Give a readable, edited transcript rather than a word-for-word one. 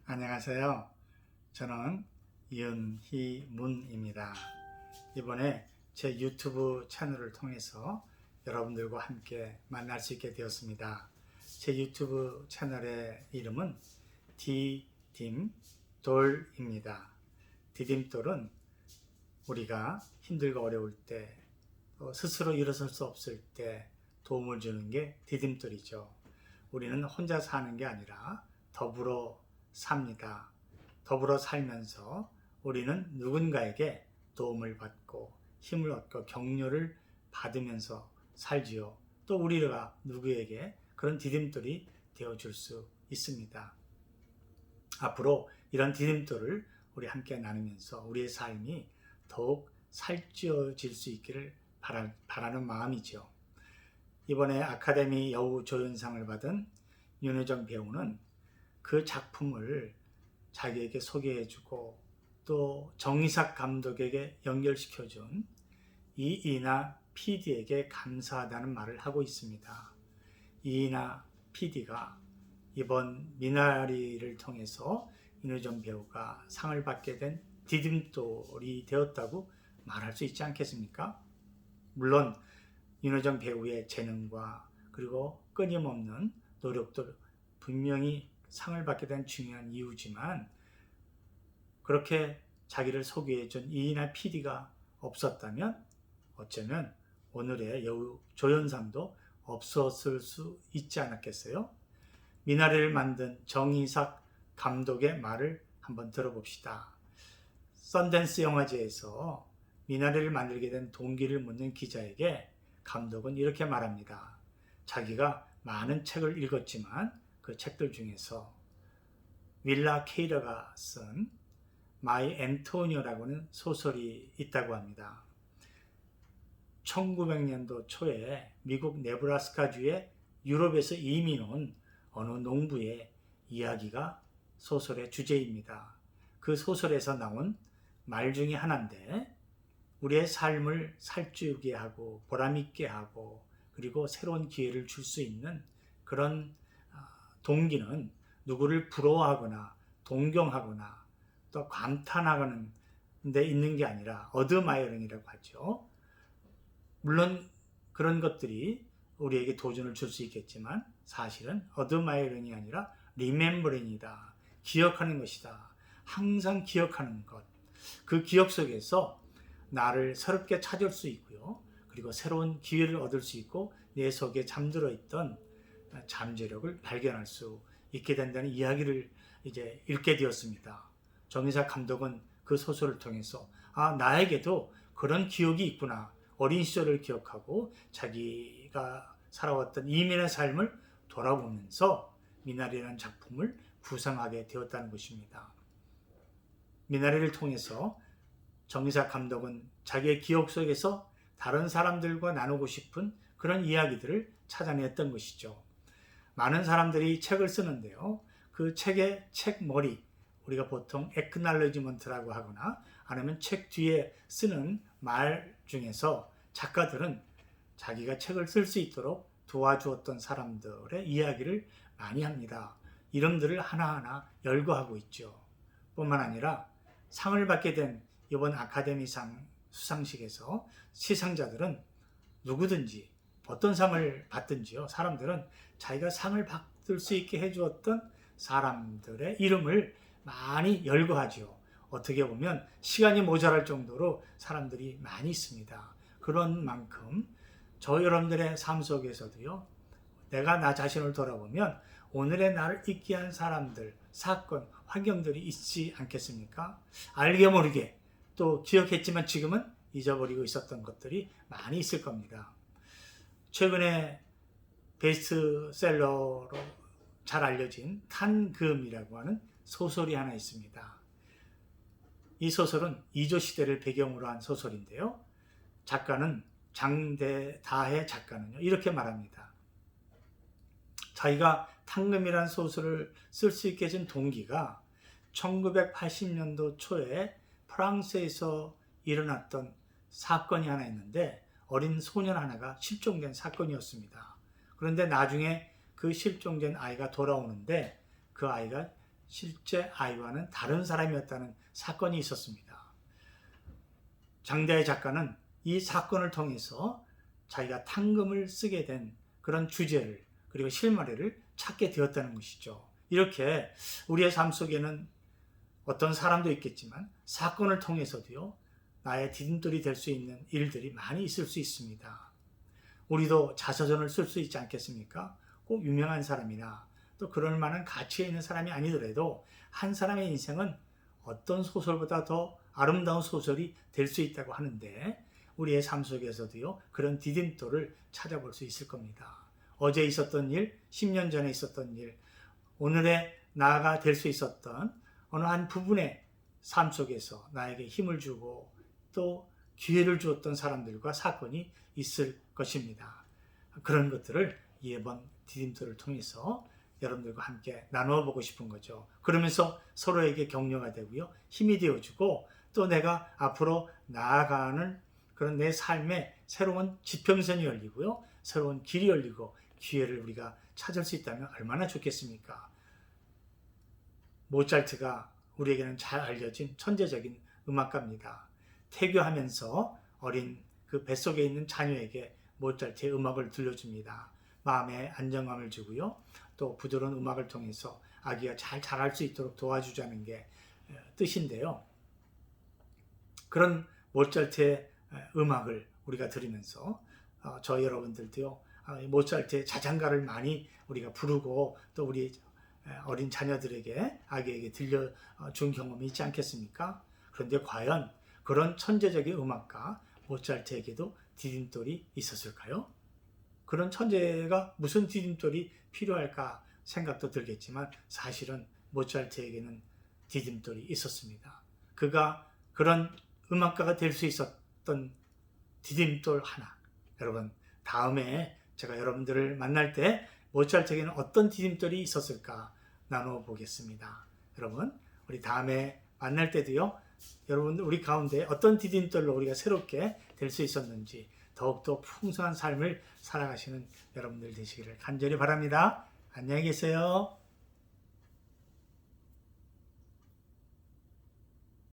안녕하세요. 저는 윤희문입니다. 이번에 제 유튜브 채널을 통해서 여러분들과 함께 만날 수 있게 되었습니다. 제 유튜브 채널의 이름은 디딤돌입니다. 디딤돌은 우리가 힘들고 어려울 때, 스스로 일어설 수 없을 때 도움을 주는 게 디딤돌이죠. 우리는 혼자 사는 게 아니라 더불어 삽니다. 더불어 살면서 우리는 누군가에게 도움을 받고 힘을 얻고 격려를 받으면서 살지요. 또 우리가 누구에게 그런 디딤돌이 되어줄 수 있습니다. 앞으로 이런 디딤돌을 우리 함께 나누면서 우리의 삶이 더욱 살찌워질 수 있기를 바라는 마음이죠. 이번에 아카데미 여우조연상을 받은 윤여정 배우는 그 작품을 자기에게 소개해주고 또 정의삭 감독에게 연결시켜준 이이나 PD에게 감사하다는 말을 하고 있습니다. 이이나 PD가 이번 미나리를 통해서 윤여정 배우가 상을 받게 된 디딤돌이 되었다고 말할 수 있지 않겠습니까? 물론 윤여정 배우의 재능과 그리고 끊임없는 노력도 분명히 상을 받게 된 중요한 이유지만, 그렇게 자기를 소개해준 이이나 PD가 없었다면 어쩌면 오늘의 여우 조연상도 없었을 수 있지 않았겠어요? 미나리를 만든 정의삭 감독의 말을 한번 들어봅시다. 썬댄스 영화제에서 미나리를 만들게 된 동기를 묻는 기자에게 감독은 이렇게 말합니다. 자기가 많은 책을 읽었지만 그 책들 중에서 윌라 케이러가 쓴 마이 앤토니오라고는 소설이 있다고 합니다. 1900년도 초에 미국 네브라스카주의 유럽에서 이민 온 어느 농부의 이야기가 소설의 주제입니다. 그 소설에서 나온 말 중에 하나인데, 우리의 삶을 살찌우게 하고 보람있게 하고 그리고 새로운 기회를 줄 수 있는 그런 동기는 누구를 부러워하거나 동경하거나 또 감탄하는 데 있는 게 아니라 어드마이어링이라고 하죠. 물론 그런 것들이 우리에게 도전을 줄 수 있겠지만 사실은 어드마이어링이 아니라 리멤버링이다. 기억하는 것이다. 항상 기억하는 것. 그 기억 속에서 나를 새롭게 찾을 수 있고요. 그리고 새로운 기회를 얻을 수 있고 내 속에 잠들어 있던 잠재력을 발견할 수 있게 된다는 이야기를 이제 읽게 되었습니다. 정의삭 감독은 그 소설을 통해서 나에게도 그런 기억이 있구나. 어린 시절을 기억하고 자기가 살아왔던 이민의 삶을 돌아보면서 미나리라는 작품을 구상하게 되었다는 것입니다. 미나리를 통해서 정의삭 감독은 자기의 기억 속에서 다른 사람들과 나누고 싶은 그런 이야기들을 찾아냈던 것이죠. 많은 사람들이 책을 쓰는데요. 그 책의 책머리, 우리가 보통 액날러지먼트라고 하거나 아니면 책 뒤에 쓰는 말 중에서 작가들은 자기가 책을 쓸 수 있도록 도와주었던 사람들의 이야기를 많이 합니다. 이름들을 하나하나 열거하고 있죠. 뿐만 아니라 상을 받게 된 이번 아카데미상 수상식에서 시상자들은 누구든지 어떤 상을 받든지요. 사람들은 자기가 상을 받을 수 있게 해주었던 사람들의 이름을 많이 열거하죠. 어떻게 보면 시간이 모자랄 정도로 사람들이 많이 있습니다. 그런 만큼 저 여러분들의 삶 속에서도요. 내가 나 자신을 돌아보면 오늘의 나를 있게 한 사람들, 사건, 환경들이 있지 않겠습니까? 알게 모르게 또 기억했지만 지금은 잊어버리고 있었던 것들이 많이 있을 겁니다. 최근에 베스트셀러로 잘 알려진 탄금이라고 하는 소설이 하나 있습니다. 이 소설은 이조 시대를 배경으로 한 소설인데요. 작가는 장대다해 작가는요, 이렇게 말합니다. 자기가 탄금이라는 소설을 쓸 수 있게 해준 동기가 1980년도 초에 프랑스에서 일어났던 사건이 하나 있는데 어린 소년 하나가 실종된 사건이었습니다. 그런데 나중에 그 실종된 아이가 돌아오는데 그 아이가 실제 아이와는 다른 사람이었다는 사건이 있었습니다. 장대의 작가는 이 사건을 통해서 자기가 탕금을 쓰게 된 그런 주제를 그리고 실마리를 찾게 되었다는 것이죠. 이렇게 우리의 삶 속에는 어떤 사람도 있겠지만 사건을 통해서도요, 나의 디딤돌이 될 수 있는 일들이 많이 있을 수 있습니다. 우리도 자서전을 쓸 수 있지 않겠습니까? 꼭 유명한 사람이나 또 그럴 만한 가치에 있는 사람이 아니더라도 한 사람의 인생은 어떤 소설보다 더 아름다운 소설이 될 수 있다고 하는데, 우리의 삶 속에서도요, 그런 디딤돌을 찾아볼 수 있을 겁니다. 어제 있었던 일, 10년 전에 있었던 일, 오늘의 나가 될 수 있었던 어느 한 부분의 삶 속에서 나에게 힘을 주고 또 기회를 주었던 사람들과 사건이 있을 것입니다. 그런 것들을 이번 디딤돌을 통해서 여러분들과 함께 나누어 보고 싶은 거죠. 그러면서 서로에게 격려가 되고요, 힘이 되어주고 또 내가 앞으로 나아가는 그런 내 삶의 새로운 지평선이 열리고요, 새로운 길이 열리고 기회를 우리가 찾을 수 있다면 얼마나 좋겠습니까? 모차르트가 우리에게는 잘 알려진 천재적인 음악가입니다. 태교하면서 어린 그 뱃속에 있는 자녀에게 모차르트의 음악을 들려줍니다. 마음에 안정감을 주고요, 또 부드러운 음악을 통해서 아기가 잘 자랄 수 있도록 도와주자는 게 뜻인데요. 그런 모차르트의 음악을 우리가 들으면서 저 여러분들도요, 모차르트의 자장가를 많이 우리가 부르고 또 우리 어린 자녀들에게, 아기에게 들려준 경험이 있지 않겠습니까? 그런데 과연 그런 천재적인 음악가 모차르트에게도 디딤돌이 있었을까요? 그런 천재가 무슨 디딤돌이 필요할까 생각도 들겠지만 사실은 모차르트에게는 디딤돌이 있었습니다. 그가 그런 음악가가 될 수 있었던 디딤돌 하나, 여러분 다음에 제가 여러분들을 만날 때 모차르트에게는 어떤 디딤돌이 있었을까 나누어 보겠습니다. 여러분 우리 다음에 만날 때도요, 여러분 우리 가운데 어떤 디딤돌로 우리가 새롭게 될 수 있었는지 더욱더 풍성한 삶을 살아가시는 여러분들 되시기를 간절히 바랍니다. 안녕히 계세요.